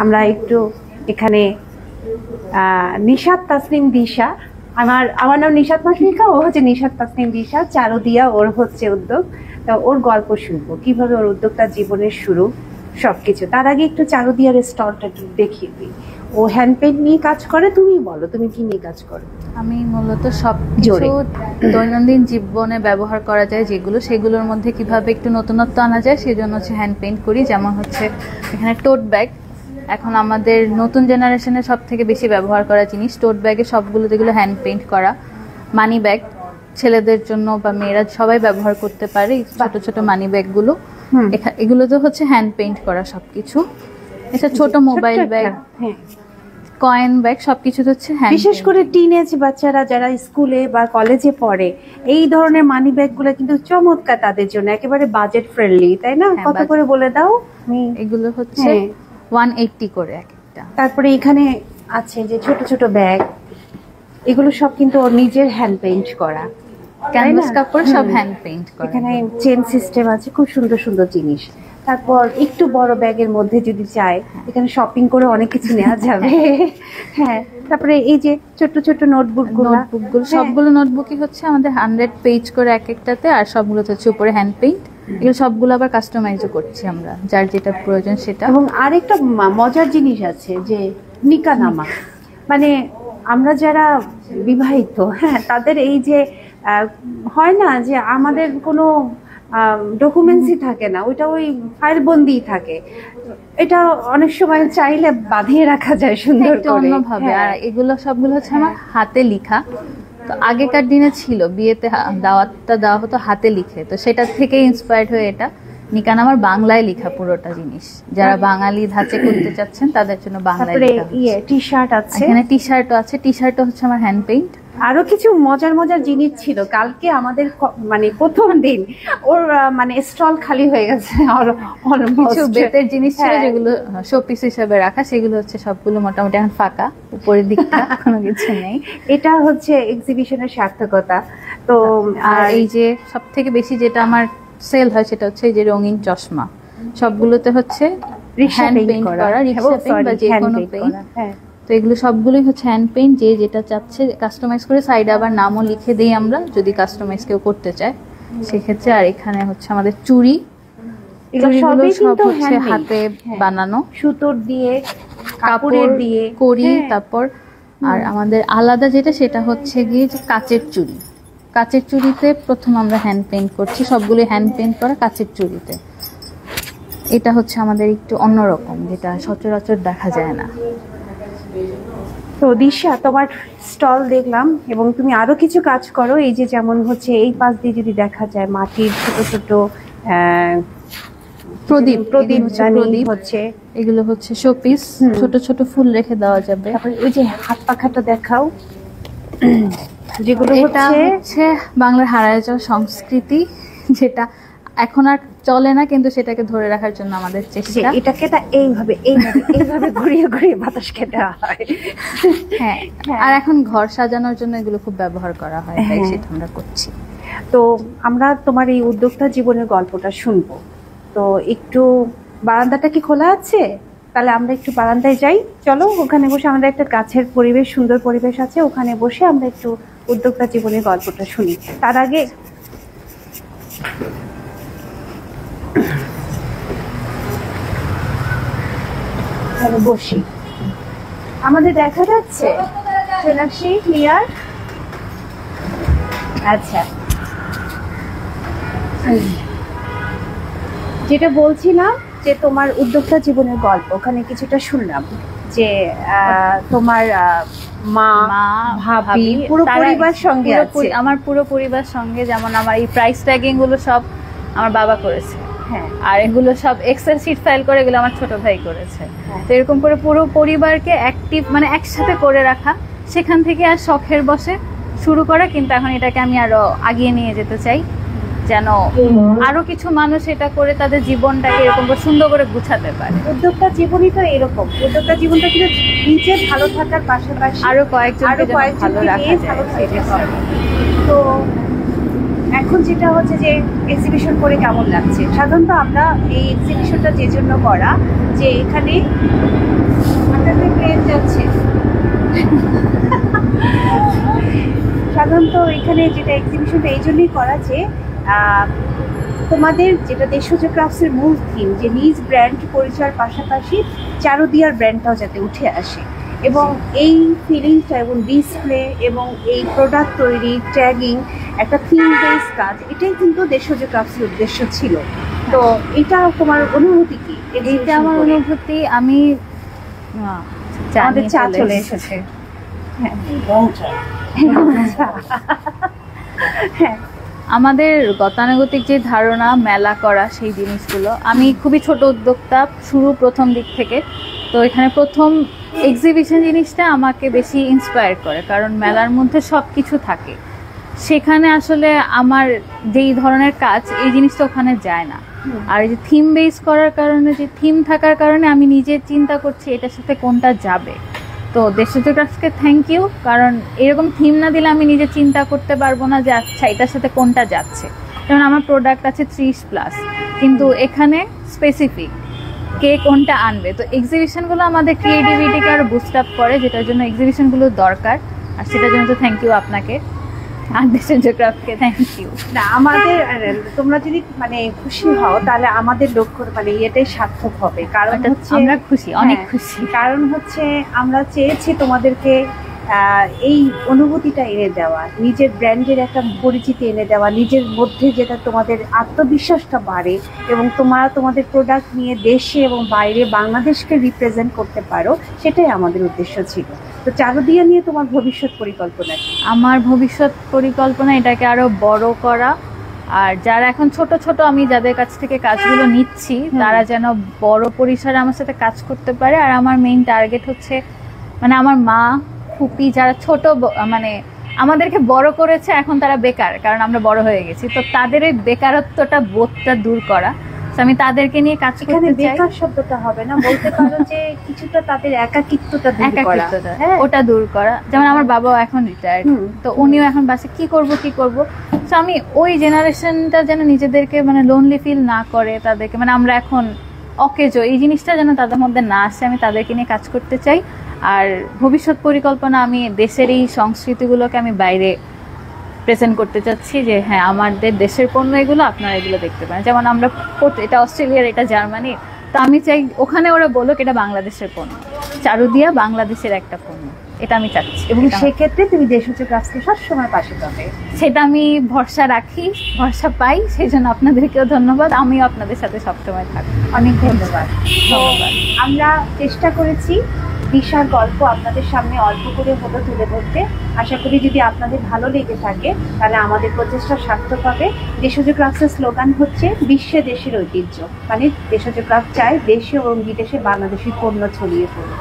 আমরা একটু এখানে নিশাত তাসনিম দিশা, আমার নাম নিশাত মাসনিকা, ও হচ্ছে নিশাত তাসনিম দিশা, চারুদিয়া ওর হচ্ছে উদ্যোগ। তো ওর গল্প শুনবো, কিভাবে ওর উদ্যোক্তা জীবনের শুরু সবকিছু। তার আগে একটু চারুদিয়ার স্টলটা দেখিয়ে দিই। ও হ্যান্ড পেইন্ট নিয়ে কাজ করে। তুমি বলো, তুমি কি নিয়ে কাজ করো? আমি মূলত সবকিছু দৈনন্দিন জীবনে ব্যবহার করা যায় যেগুলো, সেগুলোর মধ্যে কিভাবে একটু নতুনত্ব আনা যায় সেজন্য হচ্ছে হ্যান্ড পেইন্ট করি। যেমন হচ্ছে এখানে টোট ব্যাগ, এখন আমাদের নতুন জেনারেশনের সব থেকে বেশি ব্যবহার করা জিনিস টোট ব্যাগে, সবগুলো যেগুলো হ্যান্ড পেইন্ট করা। মানি ব্যাগ, ছেলেদের জন্য বা মেয়েরা সবাই ব্যবহার করতে পারে ছোট ছোট মানি ব্যাগগুলো, এগুলো তো হচ্ছে হ্যান্ড পেইন্ট করা সবকিছু। এটা ছোট মোবাইল ব্যাগ, কয়েন ব্যাগ, সবকিছু হচ্ছে হ্যান্ড। বিশেষ করে টিনেজ বাচ্চারা যারা স্কুলে বা কলেজে পড়ে, এই ধরনের মানি ব্যাগগুলো কিন্তু চমৎকার তাদের জন্য, একেবারে বাজেট ফ্রেন্ডলি, তাই না? কত করে বলে দাও? এগুলো হচ্ছে 180 করে এক একটা। তারপরে এখানে আছে যে ছোট ছোট ব্যাগ, এগুলো সব কিন্তু ওর নিজের হ্যান্ড পেইন্ট করা, ক্যানভাস কাপড় সব হ্যান্ড পেইন্ট করা। এখানে চেন সিস্টেম আছে, খুব সুন্দর সুন্দর জিনিস। তারপর একটু বড় ব্যাগের মধ্যে যদি চাই, এখানে শপিং করে অনেক কিছু নেওয়া যাবে। হ্যাঁ, তারপরে এই যে ছোট ছোট নোটবুকগুলো সবগুলো নোটবুকই হচ্ছে আমাদের 100 পেজ করে এক একটাতে, আর সবগুলো হচ্ছে উপরে হ্যান্ড পেইন্ট। এগুলো সবগুলো আবার কাস্টমাইজও করছি আমরা, যার যেটা প্রয়োজন সেটা। এবং আরেকটা মজার জিনিস আছে যে নিকানামা, মানে আমরা যারা বিবাহিত, হ্যাঁ, তাদের এই যে হয় না যে আমাদের কোনো ডকুমেন্টসই থাকে না, ওইটা ওই ফাইল বন্দি থাকে, এটা অনেক সময় চাইলে বাঁধিয়ে রাখা যায় সুন্দর করে অন্যভাবে। আর এগুলো সবগুলো হচ্ছে আমার হাতে লেখা। তো আগেকার দিনে ছিল বিয়েতে দাওয়াতটা দেওয়া হতো হাতে লিখে, তো সেটা থেকে ইন্সপায়ার্ড হয়ে এটা নিকান আমার বাংলায় লেখা পুরোটা জিনিস। যারা বাঙালি ধাঁচে করতে চাচ্ছেন তাদের জন্য বাংলায় লেখা। টি শার্ট আছে, এখানে টি শার্টও আছে, টি শার্টও হচ্ছে আমার হ্যান্ড পেইন্ট। আরো কিছু মজার মজার জিনিস ছিল। কালকে আমাদের মানে প্রথম দিন ওর মানে স্টল খালি হয়ে গেছে, কিছু বেতের জিনিস ছিল যেগুলো শোপিস হিসেবে রাখা, সেগুলো হচ্ছে সবগুলো মোটামুটি এখন ফাঁকা, উপরের দিকটা কোনো কিছু নেই। এটা হচ্ছে এক্সিবিশনের সার্থকতা। তো আর এই যে সব থেকে বেশি যেটা আমার সেল হয় সেটা হচ্ছে এই যে রঙিন চশমা, সবগুলোতে হচ্ছে হ্যান্ড পেইন্ট করা, রিক্সা পেইন্ট বা যে কোনো পেইন্ট। তো এগুলো সবগুলোই হচ্ছে হ্যান্ড পেইন্ট, যে যেটা চাচ্ছে কাস্টমাইজ করে সাইডে আবার নামও লিখে দিই আমরা, যদি কাস্টমাইজ কেউ করতে চায় সেক্ষেত্রে। আর এখানে হচ্ছে আমাদের চুড়ি, এগুলো সব হচ্ছে হাতে বানানো, সুতোর দিয়ে, কাপড়ের দিয়ে করি। তারপর আর আমাদের আলাদা যেটা সেটা হচ্ছে গিয়ে কাচের চুড়ি। কাচের চুড়িতে প্রথম আমরা হ্যান্ড পেইন্ট করছি, সবগুলো হ্যান্ড পেইন্ট করা কাচের চুড়িতে। এটা হচ্ছে আমাদের একটু অন্যরকম, যেটা সচরাচর দেখা যায় না। তো দিশা, তোমার স্টল দেখলাম এবং তুমি আরো কিছু কাজ করো। এই যে যেমন হচ্ছে এই পাশ দিয়ে যদি দেখা যায় মাটির ছোট ছোট প্রদীপ হচ্ছে, এগুলো হচ্ছে শোপিস, ছোট ছোট ফুল রেখে দেওয়া যাবে। ওই যে হাত পাখাটা দেখাও, যেগুলো হচ্ছে বাংলার হারায় যাওয়া সংস্কৃতি, যেটা এখন আর চলে না, কিন্তু সেটাকে ধরে রাখার জন্য আমাদের চেষ্টা। এটাকে এইভাবে এইভাবে ঘুরিয়ে ঘুরিয়ে বাতাস খেতে হয়। হ্যাঁ, আর এখন ঘর সাজানোর জন্য এগুলো খুব ব্যবহার করা হয়, তাই সেটা আমরা করছি। তো আমরা তোমার এই উদ্যোক্তা জীবনের গল্পটা শুনবো। তো একটু বারান্দাটা কি খোলা আছে? তাহলে আমরা একটু বারান্দায় যাই, চলো। ওখানে বসে আমাদের একটা গাছের পরিবেশ, সুন্দর পরিবেশ আছে, ওখানে বসে আমরা একটু উদ্যোক্তা জীবনের গল্পটা শুনি। তার আগে বসি। আমাদের দেখা যাচ্ছে সোনাক্ষী, ক্লিয়ার? আচ্ছা, যেটা বলছিলাম যে তোমার উদ্যোক্তা জীবনের গল্প, ওখানে কিছুটা শুনলাম যে তোমার মা, ভাবি, পুরো পরিবার সঙ্গে আছে। আমার পুরো পরিবার সঙ্গে, যেমন আমার এই প্রাইস ট্যাগিং গুলো সব আমার বাবা করেছে, হ্যাঁ, আর এগুলো সব এক্সেল শিট ফাইল করে এগুলো আমার ছোট ভাই করেছে। তো এরকম করে পুরো পরিবারকে অ্যাক্টিভ, মানে একসাথে করে রাখা, সেখান থেকে আর শখের বসে শুরু করা, কিন্তু এখন এটাকে আমি আরো আগিয়ে নিয়ে যেতে চাই, যেন আরো কিছু মানুষ এটা করে তাদের জীবনটাকে এরকম সুন্দর করে গুছাতে পারে। উদ্যোক্তা জীবনই তো এরকম, উদ্যোক্তা জীবনটা কিন্তু নিজে ভালো থাকার পাশাপাশি আরো কয়েকজনকে ভালো রাখা যায়। তো এখন যেটা হচ্ছে যে এক্সিবিশন করে কেমন লাগছে? সাধারণত আমরা এই এক্সিবিশনটা যে জন্য করা, যে এখানে আপনাদের প্লেন যাচ্ছে সাধারণত এখানে যেটা এক্সিবিশনটা এই জন্যই করা যে তোমাদের যেটা দেশজ ক্রাফটসের মূল থিম, যে নিজ ব্র্যান্ড পরিচয়ের পাশাপাশি চারুদিয়ার ব্র্যান্ডটাও যাতে উঠে আসে, এবং এই ফিলিংসটা এবং ডিসপ্লে এবং এই প্রোডাক্ট তৈরি, ট্যাগিং, একটা থিম বেস কাজ, এটাই কিন্তু দেশজ ক্রাফটসের উদ্দেশ্য ছিল। তো এটা তোমার অনুভূতি কি? এটা আমার অনুভূতি, আমি আমাদের চা চলে এসেছে। হ্যাঁ, আমাদের গতানুগতিক যে ধারণা মেলা করা, সেই জিনিসগুলো, আমি খুবই ছোট উদ্যোক্তা প্রথম দিক থেকে। তো এখানে প্রথম এক্সিবিশন জিনিসটা আমাকে বেশি ইন্সপায়ার করে, কারণ মেলার মধ্যে সব কিছু থাকে। সেখানে আসলে আমার যেই ধরনের কাজ, এই জিনিসটা ওখানে যায় না। আর এই যে থিম বেস করার কারণে, যে থিম থাকার কারণে আমি নিজে চিন্তা করছি এটার সাথে কোনটা যাবে। তো দেশজ ক্রাফটসকে থ্যাংক ইউ, কারণ এরকম থিম না দিলে আমি নিজে চিন্তা করতে পারবো না যে আচ্ছা এটার সাথে কোনটা যাচ্ছে। যেমন আমার প্রোডাক্ট আছে 30+, কিন্তু এখানে স্পেসিফিক কে কোনটা আনবে। তো এক্সিবিশনগুলো আমাদের ক্রিয়েটিভিটিকে আরও বুস্ট আপ করে, যেটার জন্য এক্সিবিশনগুলো দরকার। আর সেটার জন্য তো থ্যাংক ইউ আপনাকে আর দেশজ ক্রাফটকে থ্যাংক ইউ। না, আমাদের তোমরা যদি মানে খুশি হও তাহলে আমাদের লক্ষ্য মানে এটাই সার্থক হবে। কারণ হচ্ছে আমরা খুশি, অনেক খুশি। কারণ হচ্ছে আমরা চেয়েছি তোমাদেরকে এই অনুভূতিটা এনে দেওয়া, নিজের ব্র্যান্ডের একটা পরিচিতি এনে দেওয়া, নিজের মধ্যে যেটা তোমাদের আত্মবিশ্বাসটা বাড়ে এবং তোমরা তোমাদের প্রোডাক্ট নিয়ে দেশে এবং বাইরে বাংলাদেশকে রিপ্রেজেন্ট করতে পারো, সেটাই আমাদের উদ্দেশ্য ছিল। তো চারুদিয়া নিয়ে তোমার ভবিষ্যৎ পরিকল্পনা কি? আমার ভবিষ্যৎ পরিকল্পনা এটাকে আরো বড় করা, আর যারা এখন ছোট ছোট আমি যাদের কাছ থেকে কাজগুলো নিচ্ছি তারা যেন বড় পরিসরে আমার সাথে কাজ করতে পারে। আর আমার মেইন টার্গেট হচ্ছে মানে আমার মা ফুপি যারা ছোট মানে আমাদেরকে বড় করেছে, এখন তারা বেকার, কারণ আমরা বড় হয়ে গেছি। তো তাদের এই বেকারত্বটা বোধটা দূর করা, আমি তাদেরকে নিয়ে কাজ করতে চাই। বেকার শব্দটা হবে না, বলতে পারো যে কিছুটা তাদের একাকিত্বটা দূর করা, ওটা দূর করা। যেমন আমার বাবাও এখন রিটায়ার্ড, তো উনিও এখন বাসে কি করব। তো আমি ওই জেনারেশনটা যেন নিজেদেরকে মানে লোনলি ফিল না করে, তাদেরকে মানে আমরা এখন অকেজো, এই জিনিসটা যেন তাদের মধ্যে না আসে, আমি তাদেরকে নিয়ে কাজ করতে চাই। আর ভবিষ্যৎ পরিকল্পনা, আমি দেশের এই সংস্কৃতিগুলোকে আমি বাইরে প্রেজেন্ট করতে চাচ্ছি, যে হ্যাঁ আমাদের দেশের পণ্য এগুলো, আপনারা এগুলো দেখতে পারেন। যেমন আমরা এটা অস্ট্রেলিয়ার, এটা জার্মানি, তো আমি চাই ওখানে ওরা বলুক এটা বাংলাদেশের পণ্য, চারুদিয়া বাংলাদেশের একটা পণ্য, এটা আমি চাচ্ছি। এবং সেক্ষেত্রে তুমি দেশজ ক্রাফটসকে সবসময় পাশে পাবে, সেটা আমি ভরসা রাখি, ভরসা পাই। সেই জন্য আপনাদেরকেও ধন্যবাদ, আমিও আপনাদের সাথে সবসময় থাকবো। অনেক ধন্যবাদ। আমরা চেষ্টা করেছি দিশার গল্প আপনাদের সামনে অল্প করে হলো তুলে ধরতে। আশা করি যদি আপনাদের ভালো লেগে থাকে তাহলে আমাদের প্রচেষ্টা সার্থক হবে। দেশজ ক্রাফটসের স্লোগান হচ্ছে বিশ্বে দেশের ঐতিহ্য, মানে দেশজ ক্রাফট চায় দেশে এবং বিদেশে বাংলাদেশি পণ্য ছড়িয়ে পড়ুক।